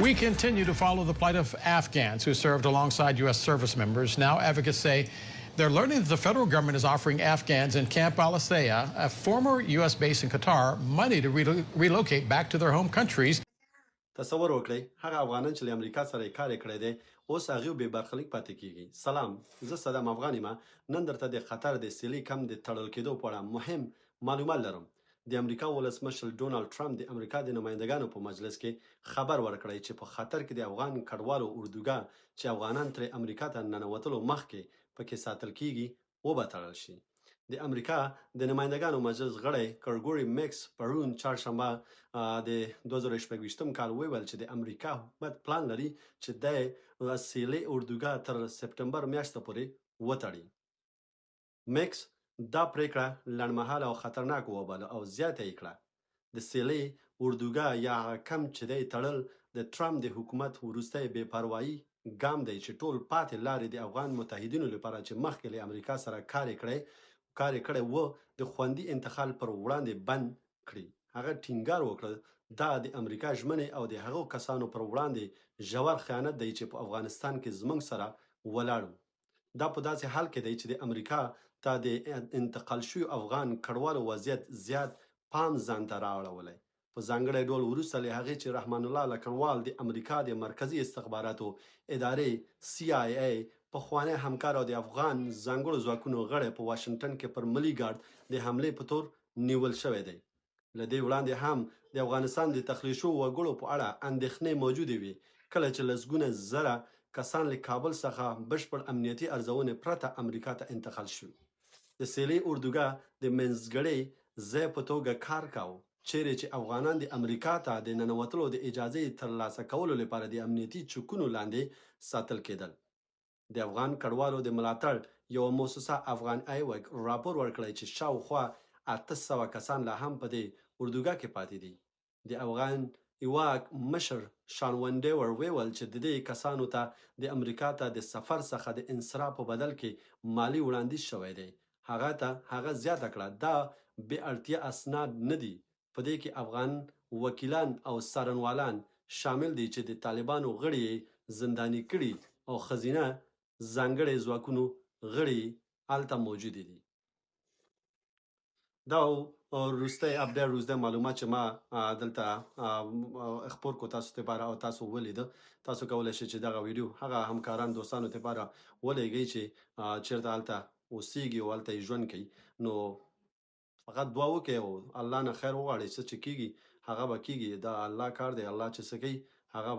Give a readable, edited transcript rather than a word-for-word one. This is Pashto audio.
We continue to follow the plight of Afghans who served alongside U.S. service members. Now advocates say they're learning that the federal government is offering Afghans in Camp Al-Asaya, a former U.S. base in Qatar, money to relocate back to their home countries. تصور وکړئ هغه افغانان چې له امریکا سره یې کار کړی دی اوس هغوی بې برخلیک پاتې کیږي. سلام، زه صدام افغان یم. نن درته د خطر د سیلي کم د تړل کېدو په اړه مهم معلومات لرم. د امریکا ولسمشر ډونالډ ټرمپ د امریکا د نمایندګانو په مجلس کې خبر ورکړی چې په خطر کې د افغان کډوالو اردوګاه چې افغانان ترې امریکا ته ننوتلو مخکې پکې ساتل کیږي وبتړل شي. د امریکا د نمایندګانو مجلس غړی کرګوري میکس پرون چهارشنبه د 2024 کال وویل چې د امریکا حکومت پلان لري چې د سیلي اردوګاه تر سپټمبر میاشتې پورې وتړي. میکس دا پریکړه لنډمهاله او خطرناک وباله او زیاته یې کړه د سیلي اردوګاه یا کم چې دی تړل د ټرمپ د حکومت وروستی بې پروایي ګام دی چې ټول پاتې لارې د افغان متحدینو لپاره چې مخکې له امریکا سره کار کړی و د خوندي انتقال پر وړاندې بند کړي. هغه ټینګار وکړ دا د امریکا ژمنې او د هغو کسانو پر وړاندې ژور خیانت دی چې په افغانستان کې زموږ سره ولاړ. دا په داسې حال کې دی چې د امریکا ته د انتقال شوي افغان کډوالو وضعیت زیات پام ځان ته رااړولی. په ځانګړی ډول وروسته له هغې چې رحمان الله لکنوال د امریکا د مرکزي استخباراتو ادارې CIA پخوانی همکار او د افغان ځانګړو ځواکونو غړی په واشنګټن کې پر ملي ګارډ د حملې په تور نیول شوی دی. له دې وړاندې هم د افغانستان د تخلیه شوو وګړو په اړه اندېښنې موجودې وې کله چې لسګونه زره کسان له کابل څخه بشپړ امنیتي ارزونې پرته امریکا ته انتقال شوي. د سیلي اردوګاه د منځګړي ځای په توګه کار کاوه چیرې چې افغانان د امریکا ته د ننوتلو د اجازې ترلاسه کولو لپاره د امنیتي چوکونو لاندې ساتل کېدل. د افغان کډوالو د ملاتړ یوه موسسه افغان ایوک راپور ورکړی چې شاوخوا 800 کسان لا هم په دې اردوګاه کې پاتې دي. د افغان ایواک مشر شان ونډیور ویل چې د دې کسانو ته د امریکا ته د سفر څخه د انصراف په بدل کې مالی وړاندیز شوی دی. هغه زیاته کړه دا بې اړتیا اسناد نه دي. په دې کې افغان وکیلان او څارنوالان شامل دي چې د طالبانو غړي زنداني کړي او ښځینه ځانګړي ځواکونو غړي هلته موجودې دي. دا وروستی اپډیټ وروستی معلومات چې ما دلته خپور کو تاسو لپاره او تاسو ولیده. تاسو کولی شئ چې دغه ویډیو هغه همکاران دوستانو لپاره ولیږئ چې چېرته هلته اوسیږي او هلته یې ژوند کوي. نو فقط دعا وکړئ او الله نه خیر وغواړئ. څه چې کیږي هغه به کیږي. دا الله کار دی. الله چې څه کوي هغه